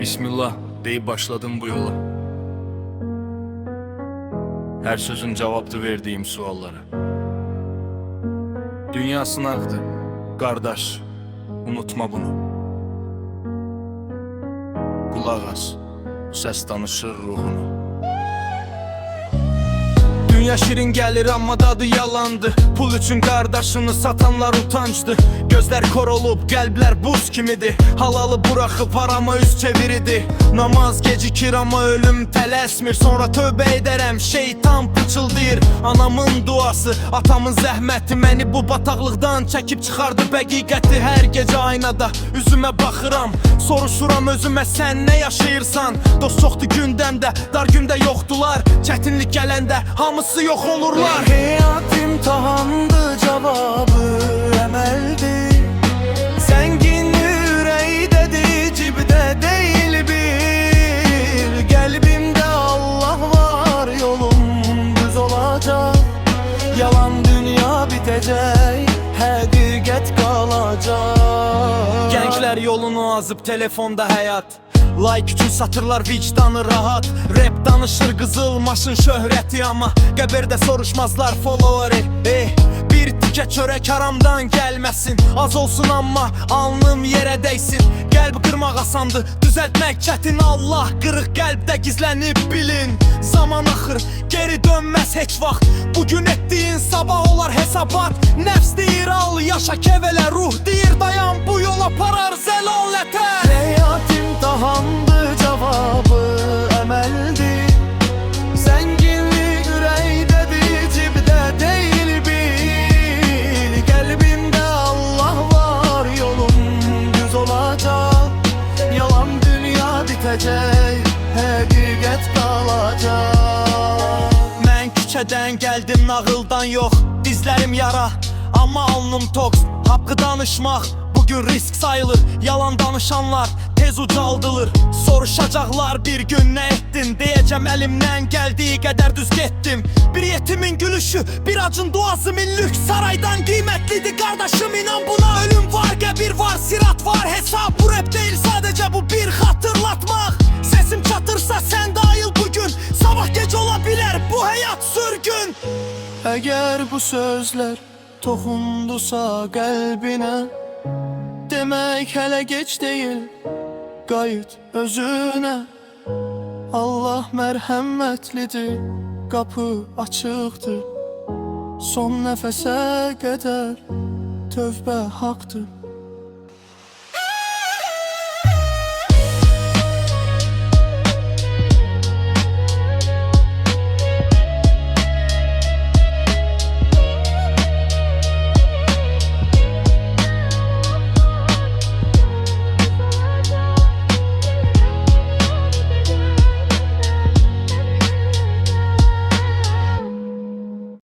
Bismillah deyip başladım bu yola. Her sözün cevaptı verdiğim suallara. Dünya sınavdı, kardeş, unutma bunu. Kulak as, ses danışır ruhunu. Dünya şirin gelir amma dadı yalandı. Pul üçün qardaşını satanlar utancdı. Gözler kor olub, qəlblər buz kimidir. Halalı buraxıb harama üz çeviridi. Namaz gecikir amma ölüm tələsmir. Sonra tövbə edərəm, şeytan pıçıldayır. Anamın duası, atamın zəhməti məni bu bataqlıqdan çəkib çıxardı bəqiqəti. Hər gecə aynada üzümə baxıram, soruşuram özümə sən nə yaşayırsan. Dost çoxdur gündəmdə, dar gündə yoxdular. Çətinlik gələndə hamısı yox olurlar. Həyat imtahandı, cevabı əməldi. Zəngin ürəkdədir, cibdə deyil bil. Qəlbimdə Allah var, yolum düz olacaq. Yalan dünya bitəcək, həqiqət qalacaq. Gənclər yolunu azıb telefonda həyat. Like üçün satırlar vicdanı rahat. Rap danışır qızıl maşın şöhrəti. Amma qəbirdə soruşmazlar followeri. Bir tikə çörək haramdan gəlməsin. Az olsun amma alnım yerə dəysin. Qəlbi qırmaq asandı, düzəltmək çətin. Allah qırıq qəlbdə gizlənib bilin. Zaman axır, geri dönməz heç vaxt. Bugün etdiyin sabah olar hesabat. Nəfs deyir al yaşa kəvələ, ruh deyir dayan, bu yol aparar zəlalətə. Həyat imtahandı, cevabı əməldi. Zənginlik ürəkdədir, cibdə deyil bil. Qəlbimdə Allah var, yolum düz olacaq. Yalan dünya bitəcək, həqiqət qalacaq. Mən küçədən gəldim, nağıldan yox. Dizlərim yara, amma alnım toks. Haqqı danışmaq bugün risk sayılır. Yalan danışanlar tez ucaldılır. Soruşacaqlar bir gün nə etdin. Deyəcəm əlimdən gəldiyi qədər düz getdim. Bir yetimin gülüşü, bir acın duası min lüks saraydan qiymətlidir qardaşım, inan buna. Ölüm var, qəbir var, sirat var, hesab bu rap deyil, sadəcə bu bir xatırlatmaq. Sesim çatırsa sən də ayıl bugün. Sabah gec ola bilər bu həyat sürgün. Əgər bu sözlər toxundusa qəlbinə, demək hələ gec deyil, qayıt özünə. Allah mərhəmətlidir, qapı açıqdır. Son nəfəsə qədər tövbə haqdır.